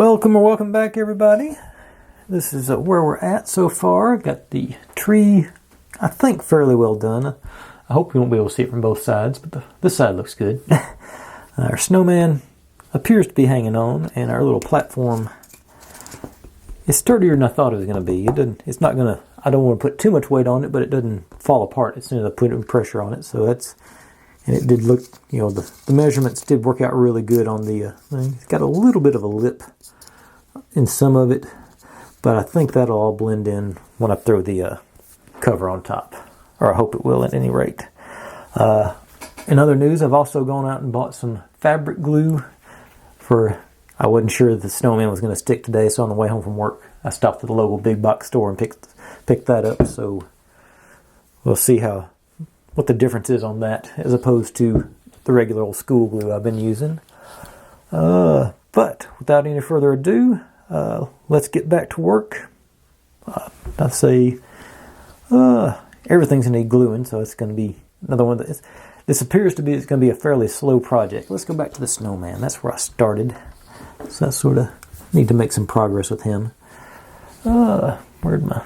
Welcome or welcome back, everybody. This is where we're at so far. Got the tree, I think, fairly well done. I hope you won't be able to see it from both sides, but this side looks good. Our snowman appears to be hanging on, and our little platform is sturdier than I thought it was going to be. It's not going to, I don't want to put too much weight on it, but it doesn't fall apart as soon as I put pressure on it. So that's, and it did look, the measurements did work out really good on the thing. It's got a little bit of a lip in some of it, but I think that'll all blend in when I throw the cover on top, or I hope it will at any rate. In other news, I've also gone out and bought some fabric glue I wasn't sure the snowman was going to stick today, so on the way home from work, I stopped at the local big box store and picked that up, so we'll see what the difference is on that as opposed to the regular old school glue I've been using. But without any further ado, let's get back to work. I'd say everything's going to need gluing, so it's going to be another one. This appears to be it's going to be a fairly slow project. Let's go back to the snowman. That's where I started. So I sort of need to make some progress with him. Where'd my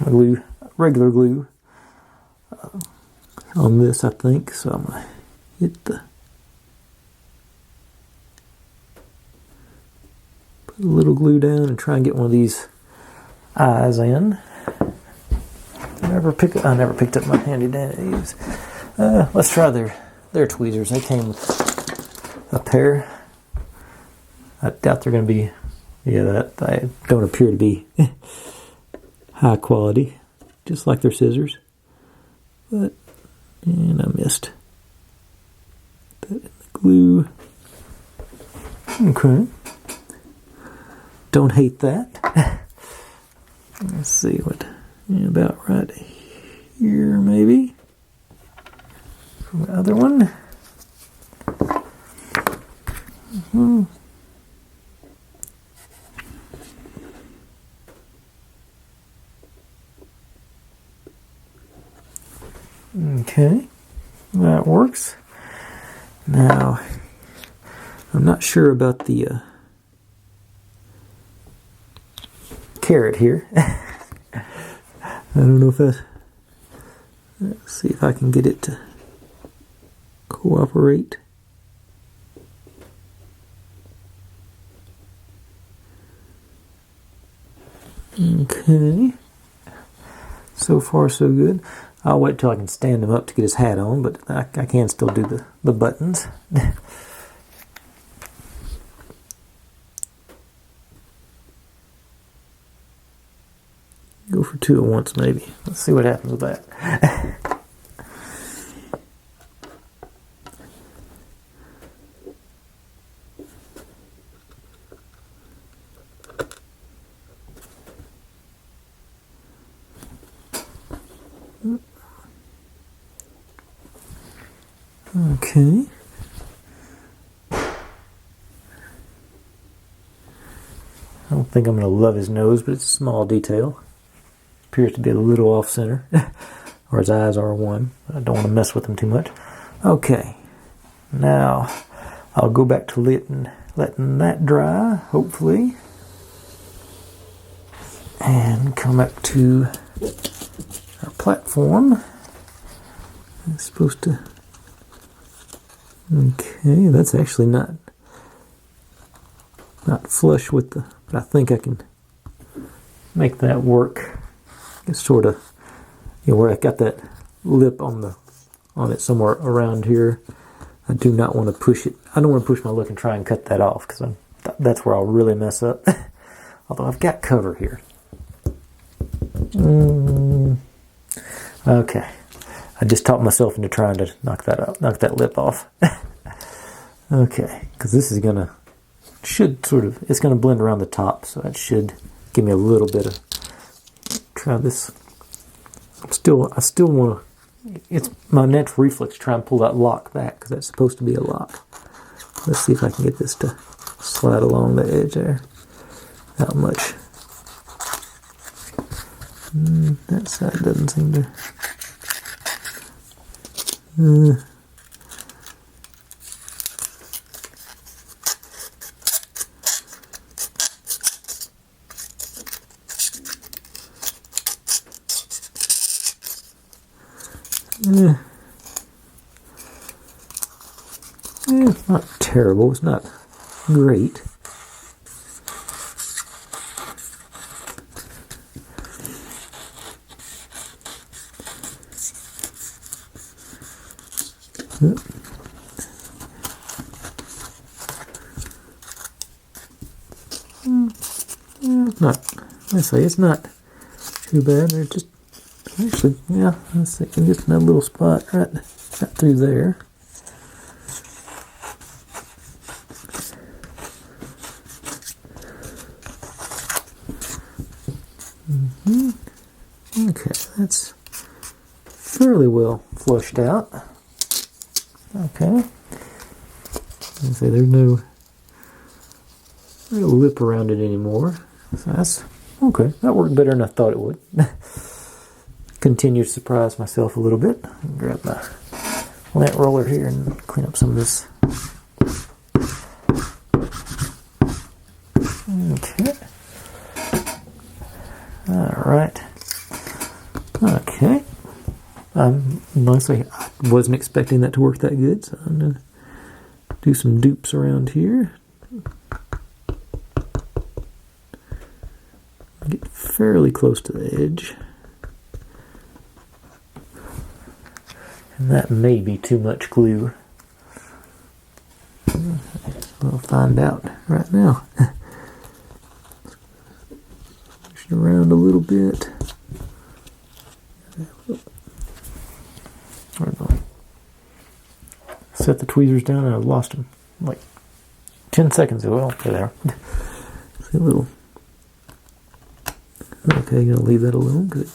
glue? Regular glue on this, I think. So I'm going to hit put a little glue down and try and get one of these eyes in. I never picked up my handy dandies. Let's try their tweezers. They came with a pair. I doubt they're going to be, they don't appear to be high quality, just like their scissors. And I missed that in the glue. Okay. Don't hate that. Let's see about right here, maybe. From the other one. Mm-hmm. Okay, that works. Now, I'm not sure about the carrot here. I don't know if let's see if I can get it to cooperate. Okay, so far so good. I'll wait till I can stand him up to get his hat on, but I can still do the buttons. Go for two at once, maybe. Let's see what happens with that. Okay. I don't think I'm going to love his nose, but it's a small detail. Appears to be a little off center, or his eyes are one. I don't want to mess with them too much. Okay, now I'll go back to letting that dry, hopefully, and come back to our platform. It's supposed to. Okay, that's actually not flush with but I think I can make that work. It's sort of, where I got that lip on it somewhere around here. I do not want to push it. I don't want to push my luck and try and cut that off, because that's where I'll really mess up. Although I've got cover here. Okay. I just talked myself into trying to knock that lip off. Okay, because this is it's gonna blend around the top, so that should give me a little bit of. Try this. I still want to. It's my natural reflex to try and pull that lock back, because that's supposed to be a lock. Let's see if I can get this to slide along the edge there. Not much. That side doesn't seem to. It's not terrible. It's not great. It's not. I say it's not too bad. They're just actually, yeah. Let's see, just another little spot right through there. Okay, that's fairly well flushed out. Okay. See, there's no lip around it anymore. So that's okay. That worked better than I thought it would. Continue to surprise myself a little bit. Grab my lint roller here and clean up some of this. Okay. Alright. Okay. Honestly, I wasn't expecting that to work that good, so I'm going to do some dupes around here. Get fairly close to the edge. And that may be too much glue. We'll find out right now. Push it around a little bit. Set the tweezers down and I've lost them. Like 10 seconds ago. Oh, okay, there. See a little. Okay, gonna leave that alone. Good.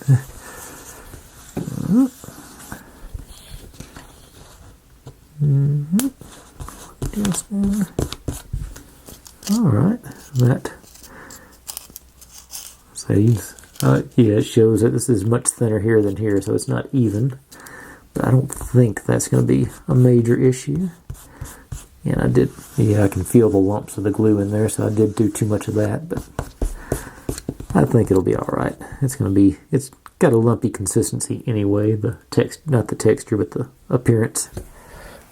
Just there. Alright. That saves. Yeah, it shows that this is much thinner here than here, so it's not even. But I don't think that's going to be a major issue. And I did, yeah, I can feel the lumps of the glue in there, so I did do too much of that, but I think it'll be alright. It's got a lumpy consistency anyway, not the texture, but the appearance.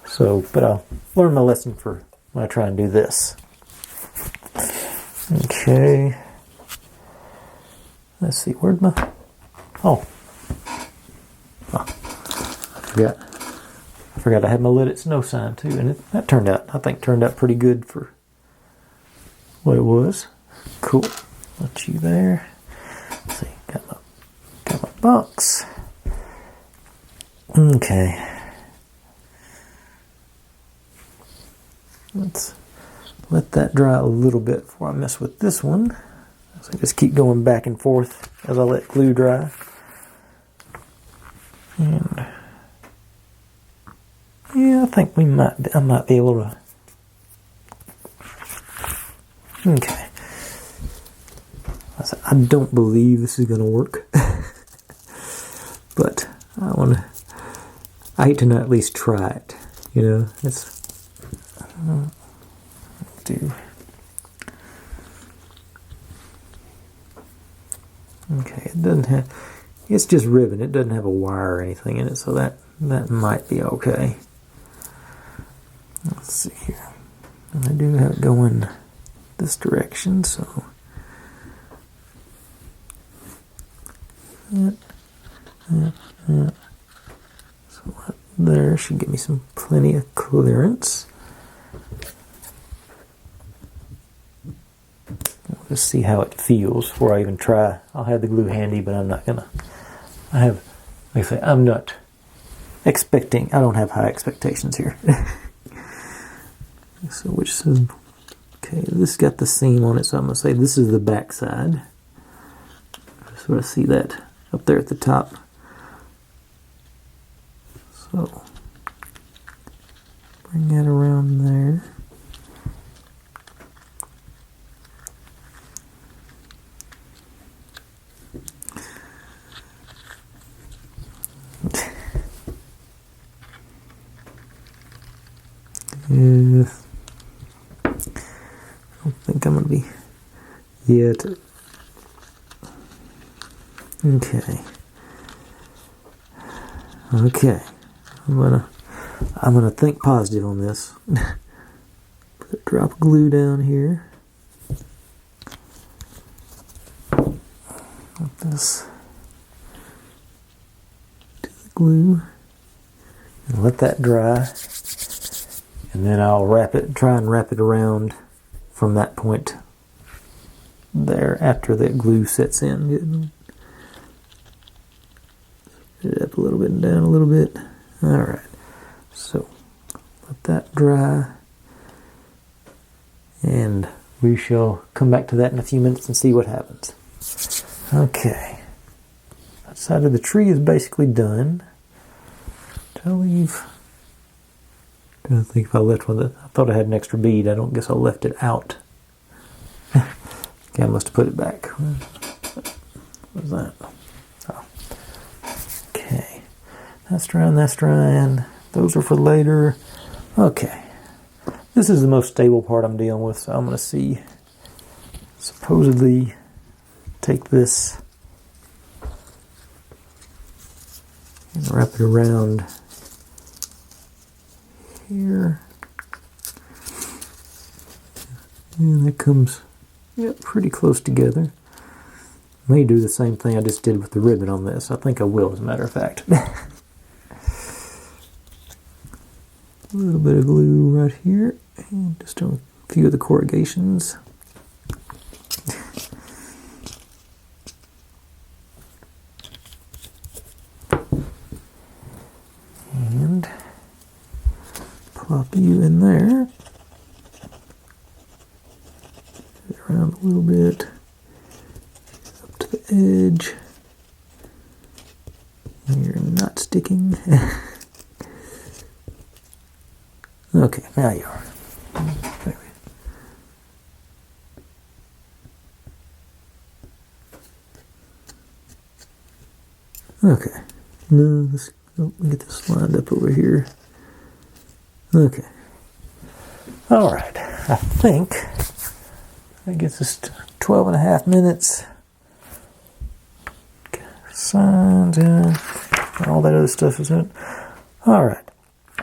So, but I'll learn my lesson for when I try and do this. Okay. Let's see, where'd my, oh. I forgot I had my Let It Snow sign too, and that I think turned out pretty good for what it was. Cool. Put you there. Let's see, got my box. Okay. Let's let that dry a little bit before I mess with this one. So I just keep going back and forth as I let glue dry. And yeah, I think I might be able to. Okay. I don't believe this is going to work. But I hate to not at least try it. You know, okay, it doesn't have, it's just ribbon. It doesn't have a wire or anything in it, so that might be okay. Let's see here. And I do have it going this direction, so yeah. So right there should give me plenty of clearance. We'll just see how it feels before I even try. I'll have the glue handy, but I'm not gonna. Like I say, I'm not expecting. I don't have high expectations here. So which is, okay, this got the seam on it, so I'm going to say this is the back side. Sort of see that up there at the top. So bring that around there. I don't think I'm going to be yet. Okay. Okay. I'm going to I'm going to think positive on this. Put a drop of glue down here. Put this to the glue. And let that dry. And then I'll try and wrap it around from that point there after that glue sets in. Put it up a little bit and down a little bit. Alright, so let that dry. And we shall come back to that in a few minutes and see what happens. Okay. That side of the tree is basically done. Did I leave? I don't think if I left one I thought I had an extra bead. I don't guess I left it out. Okay, I must have put it back. What was that? Oh. Okay. That's drying. Those are for later. Okay. This is the most stable part I'm dealing with, so I'm going to see. Supposedly, take this and wrap it around here. And that comes pretty close together. May do the same thing I just did with the ribbon on this. I think I will, as a matter of fact. A little bit of glue right here, and just on a few of the corrugations. And plop you in there. Get it around a little bit. Up to the edge. You're not sticking. Okay, now you are. Okay. No, let me get this lined up over here. Okay. Alright. I think that gets us to 12.5 minutes. Signs in. All that other stuff is in. Alright.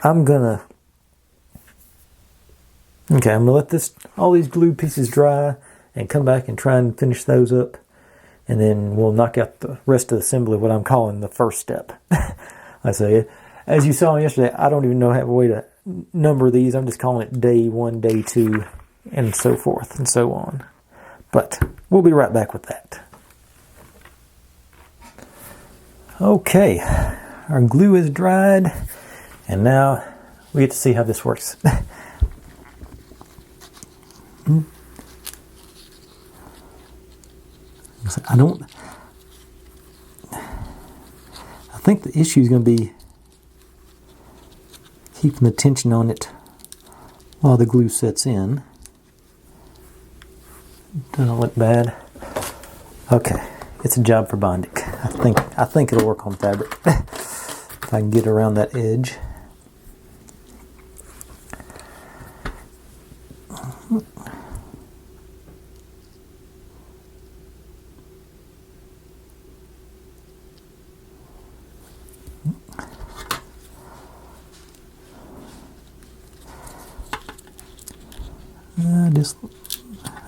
I'm gonna let all these glue pieces dry and come back and try and finish those up. And then we'll knock out the rest of the assembly, what I'm calling the first step. I say, as you saw yesterday, I don't even know how a way to number these. I'm just calling it day 1, day 2, and so forth and so on. But we'll be right back with that. Okay, our glue is dried, and now we get to see how this works. I think the issue is going to be keeping the tension on it while the glue sets in. Doesn't look bad. Okay, it's a job for Bondic. I think it'll work on fabric. If I can get around that edge.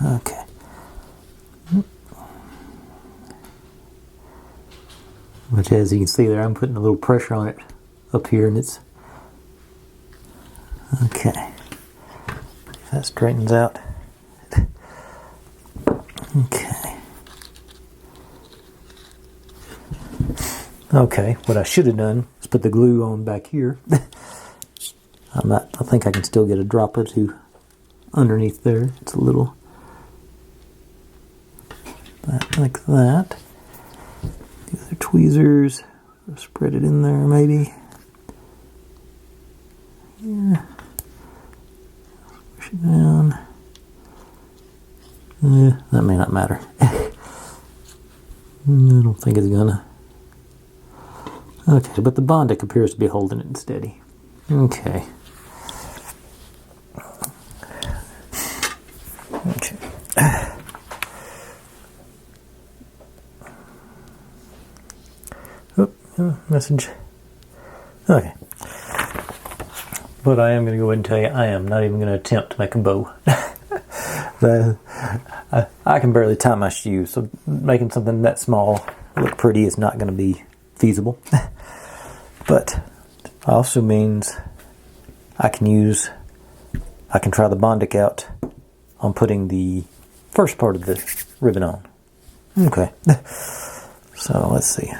Okay. Which, as you can see there, I'm putting a little pressure on it up here, and it's okay. If that straightens out. Okay. Okay, what I should have done is put the glue on back here. I think I can still get a drop or two underneath there. It's a little like that. The other tweezers, spread it in there maybe. Here. Push it down. That may not matter. I don't think it's gonna. Okay, but the Bondic appears to be holding it steady. Okay. Okay. Oh, message. Okay. But I am going to go ahead and tell you, I am not even going to attempt to make a bow. I can barely tie my shoes, so making something that small look pretty is not going to be feasible. But also means I can try the Bondic out on putting the first part of the ribbon on. Okay. So let's see.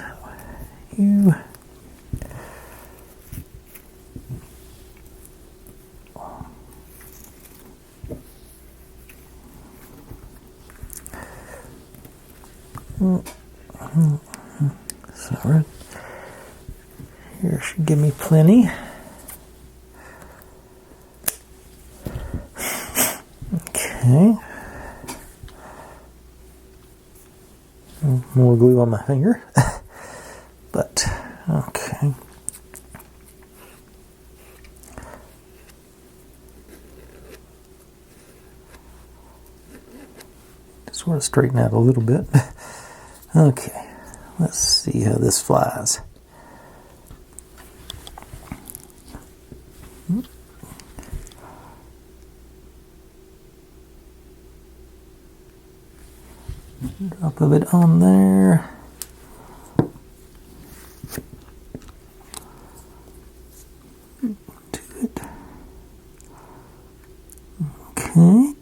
So right here should give me plenty. Okay. More glue on my finger. But, okay. Just want to straighten out a little bit. Okay, let's see how this flies. Drop of it on there. Do it. Okay.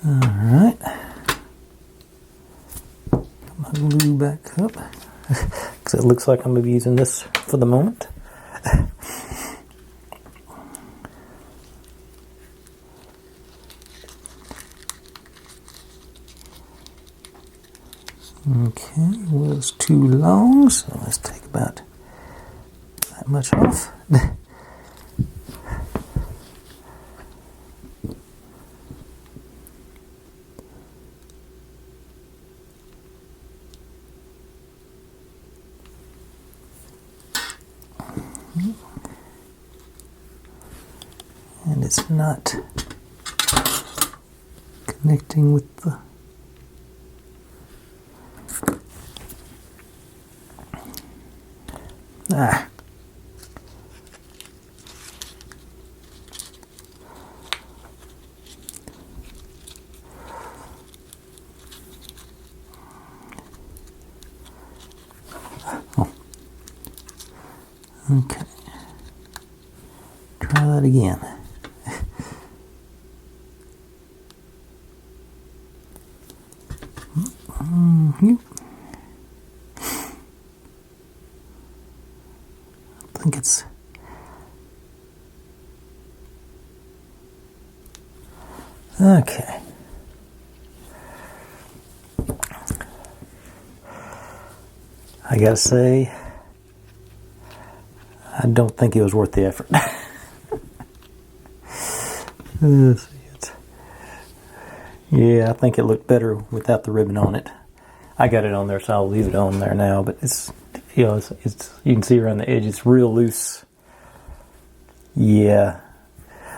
Alright. Put my glue back up. Because it looks like I'm going to be using this for the moment. Okay, it was too long, so let's take about that much off. And it's not connecting with the Oh. Okay. Try that again. I think it's okay. I gotta say, I don't think it was worth the effort. Yeah, I think it looked better without the ribbon on it. I got it on there, so I'll leave it on there now. But it's, you know, it's you can see around the edge, it's real loose. Yeah,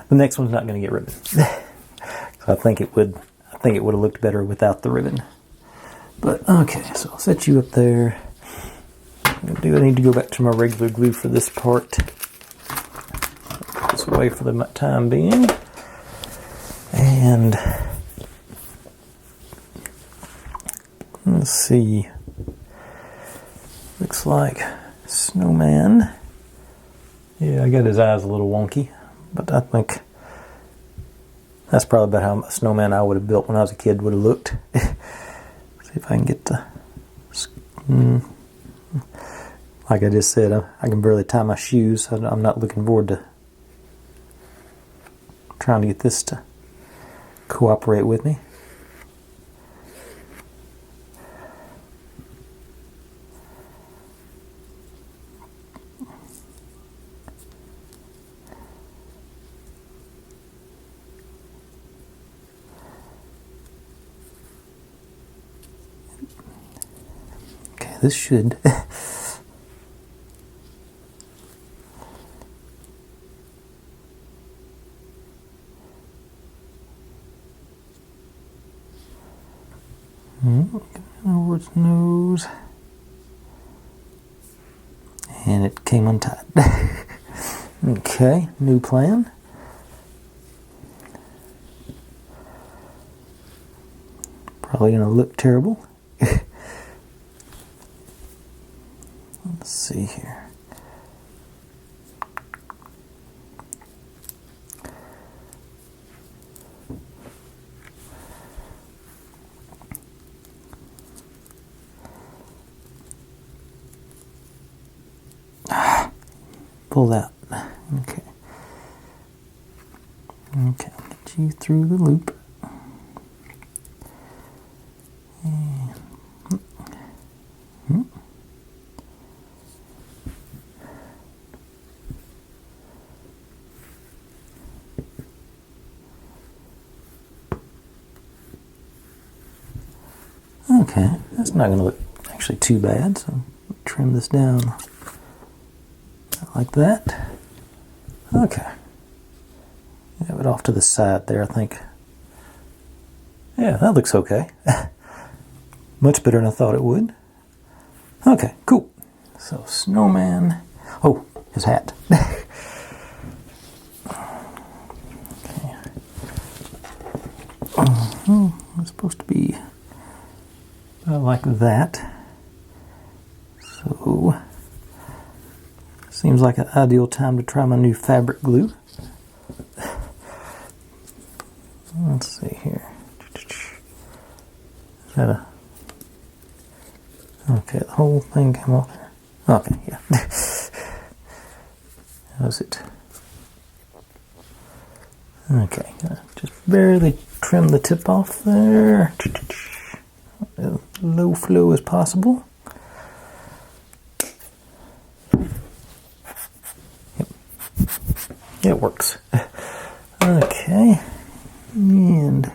the next one's not going to get ribbon. So I think it would have looked better without the ribbon. But okay, so I'll set you up there. I need to go back to my regular glue for this part. Put this away for the time being. And let's see. Looks like snowman. Yeah, I got his eyes a little wonky, but I think that's probably about how a snowman I would have built when I was a kid would have looked. See if I can get the... Like I just said, I can barely tie my shoes. I'm not looking forward to trying to get this to cooperate with me. Okay, this should... over its nose. and it came untied. Okay, new plan. Probably going to look terrible. Let's see here. Pull that. Okay. Okay, get you through the loop. Okay, that's not going to look actually too bad, so trim this down like that. Okay. Have it off to the side there, I think. Yeah, that looks okay. Much better than I thought it would. Okay, cool. So, snowman. Oh, his hat. Okay. It's supposed to be like that. So, seems like an ideal time to try my new fabric glue. Let's see here. Is that a... Okay, the whole thing came off there. Okay, yeah. How's it? Okay, just barely trim the tip off there. Low flow as possible. Yep. It works. Okay, and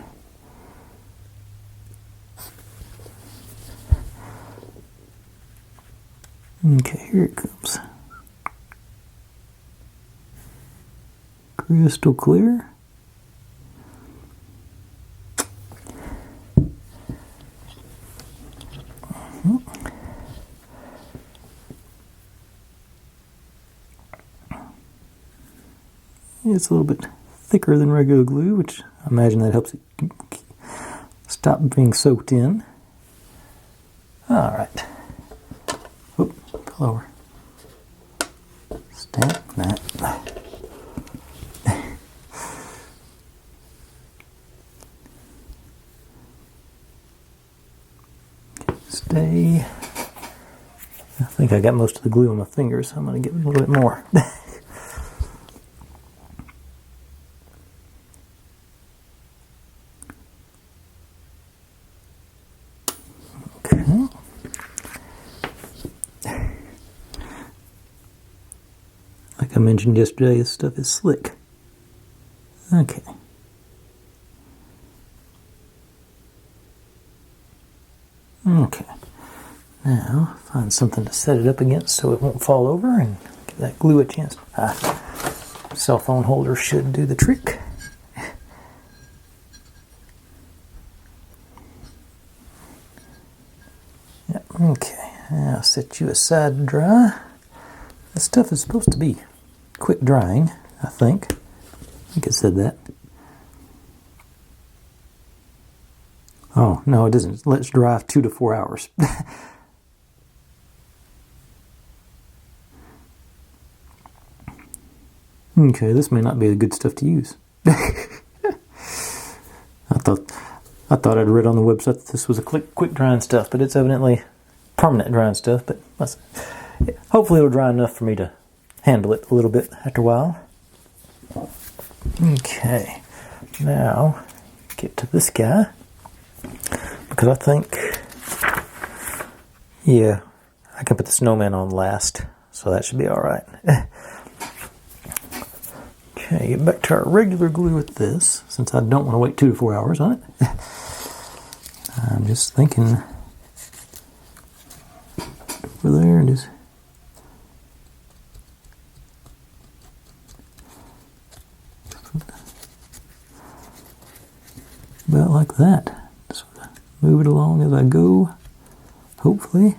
okay, here it comes. Crystal clear. It's a little bit thicker than regular glue, which I imagine that helps it stop being soaked in. All right. Oop, pull over. Stamp that. Stay. I think I got most of the glue on my fingers, so I'm going to get a little bit more. Like I mentioned yesterday, this stuff is slick. Okay. Okay. Now, find something to set it up against so it won't fall over and give that glue a chance. Cell phone holder should do the trick. Yep, okay. I'll set you aside to dry. This stuff is supposed to be quick drying, I think. I think it said that. Oh, no, it doesn't. Let's dry 2 to 4 hours. Okay, this may not be the good stuff to use. I thought I'd read on the website that this was a quick drying stuff, but it's evidently permanent drying stuff. But hopefully it'll dry enough for me to handle it a little bit after a while. Okay, now get to this guy, because I think, yeah, I can put the snowman on last, so that should be all right. Okay, get back to our regular glue with this, since I don't want to wait 2 to 4 hours on it. I'm just thinking over there and just about like that. Just move it along as I go, hopefully.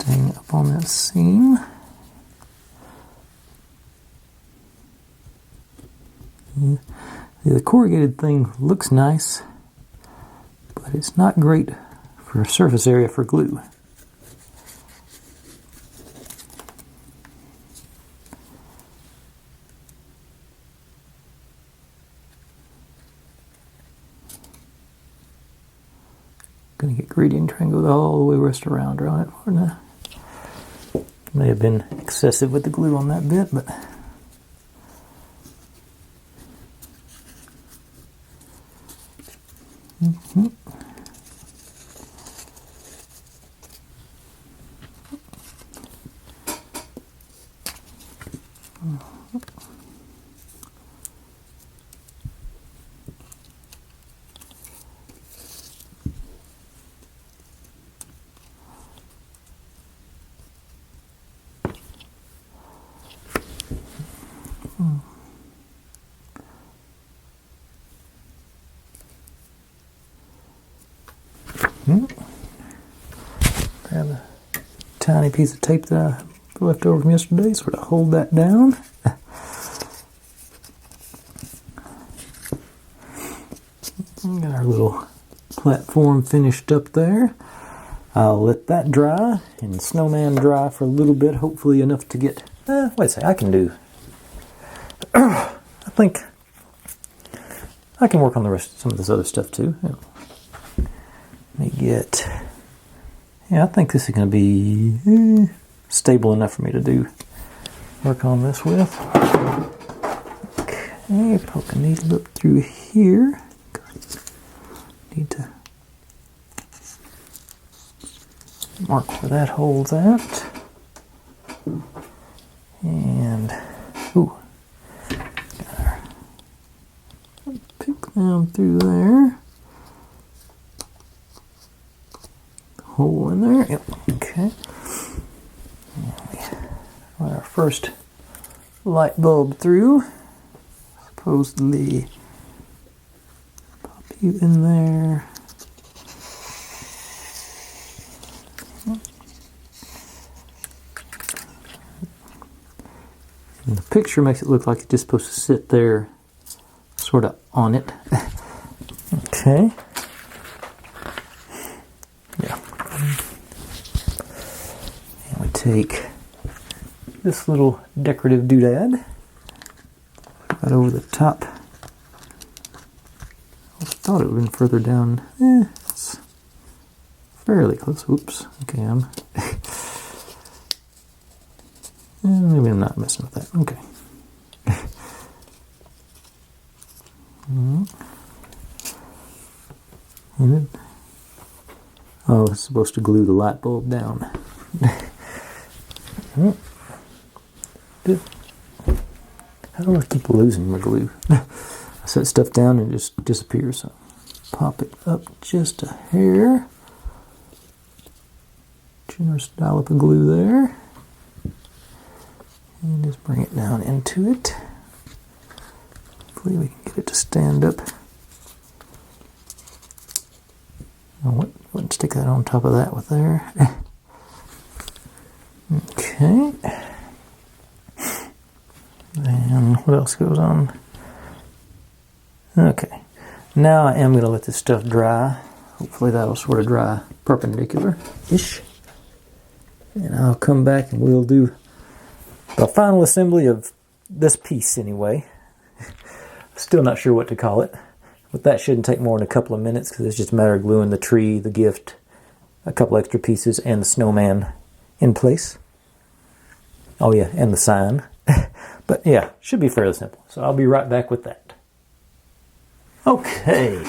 staying up on that seam. The corrugated thing looks nice, but it's not great for surface area for glue. Gonna get greedy and try and go all the way rest around on it for now. May have been excessive with the glue on that bit, but grab a tiny piece of tape that I left over from yesterday, sort of hold that down. Got our little platform finished up there. I'll let that dry and snowman dry for a little bit, hopefully enough to get, wait a second, I can do, I think I can work on the rest of some of this other stuff too. Let me get, I think this is going to be stable enough for me to work on this with. Okay, poke a needle up through here. Need to mark where that hole's at. And, pick down through there. Hole in there. Yep. Okay. Run our first light bulb through. Supposedly pop you in there. And the picture makes it look like it's just supposed to sit there, sort of on it. Okay. Yeah. And we take this little decorative doodad right over the top. I thought it would have been further down. It's fairly close. Oops. Okay, maybe I'm not messing with that. Okay. Oh, it's supposed to glue the light bulb down. How do I keep losing my glue? I set stuff down and it just disappears. So pop it up just a hair. Generous dollop of glue there. And just bring it down into it. Hopefully we can get it to stand up. I wouldn't stick that on top of that with there. Okay. And what else goes on? Okay. Now I am going to let this stuff dry. Hopefully that'll sort of dry perpendicular-ish. And I'll come back and we'll do the final assembly of this piece anyway. Still not sure what to call it. But that shouldn't take more than a couple of minutes because it's just a matter of gluing the tree, the gift, a couple extra pieces, and the snowman in place. Oh yeah, and the sign. But yeah, should be fairly simple. So I'll be right back with that. Okay,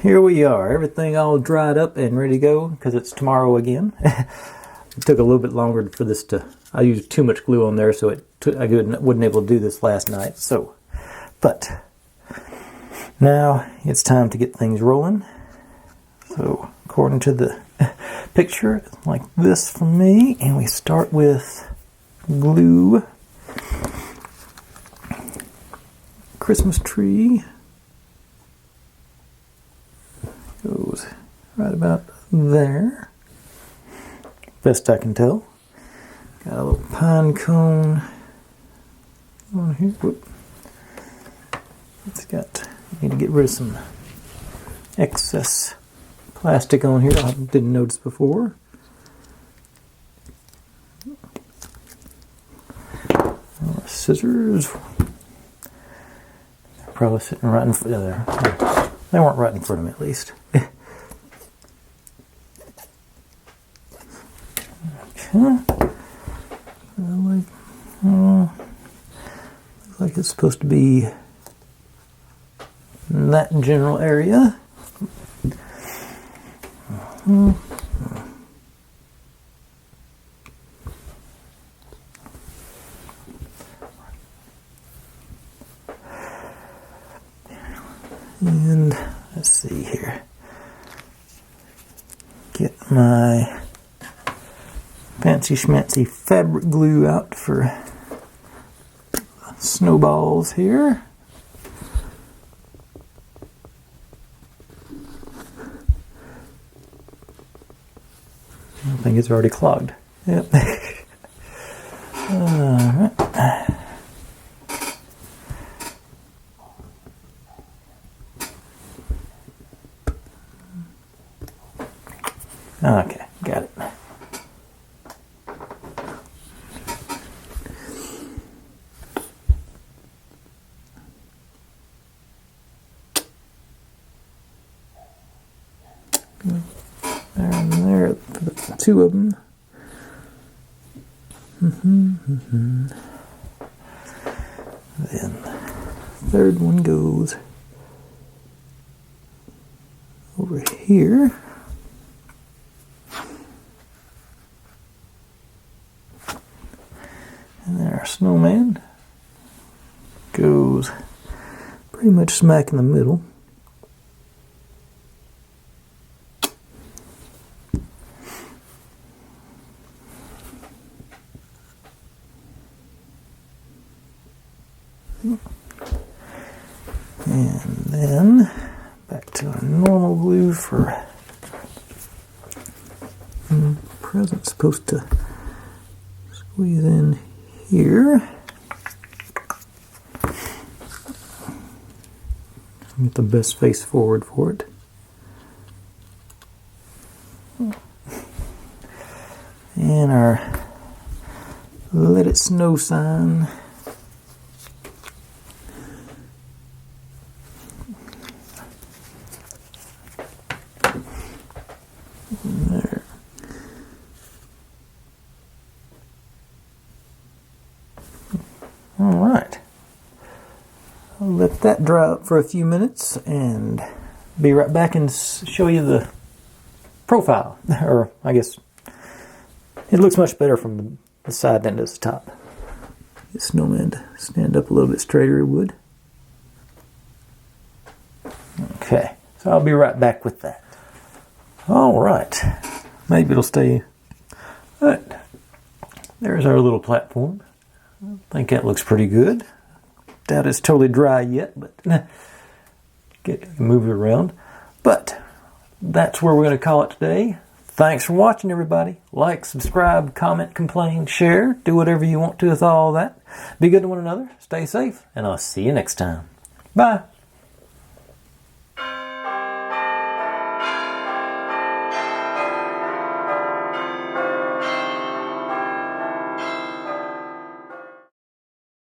here we are. Everything all dried up and ready to go because it's tomorrow again. It took a little bit longer for this to... I used too much glue on there, so I wasn't able to do this last night. But now it's time to get things rolling. So according to the picture, it's like this for me, and we start with glue. Christmas tree goes right about there, best I can tell. Got a little pine cone on here. Whoop. It's got, need to get rid of some excess plastic on here I didn't notice before. Scissors. Probably sitting right in front of there. They weren't right in front of me, at least. Okay. Looks like it's supposed to be in that general area. And let's see here. Get my fancy schmancy fabric glue out for snowballs here. I think it's already clogged. Yep. Alright. Okay, got it. There and there, two of them. Then the third one goes over here. And then our snowman goes pretty much smack in the middle. And then back to our normal glue for the present. Supposed to squeeze in here. Get the best face forward for it. And our let it snow sign. There. All right. I'll let that dry up for a few minutes and be right back and show you the profile. Or I guess it looks much better from the side than it does the top. Get snowman to stand up a little bit straighter, it would. Okay, so I'll be right back with that. All right, maybe it'll stay. But there's our little platform. I think that looks pretty good. Doubt it's totally dry yet, but move it around. But that's where we're going to call it today. Thanks for watching, everybody. Like, subscribe, comment, complain, share. Do whatever you want to with all that. Be good to one another. Stay safe, and I'll see you next time. Bye.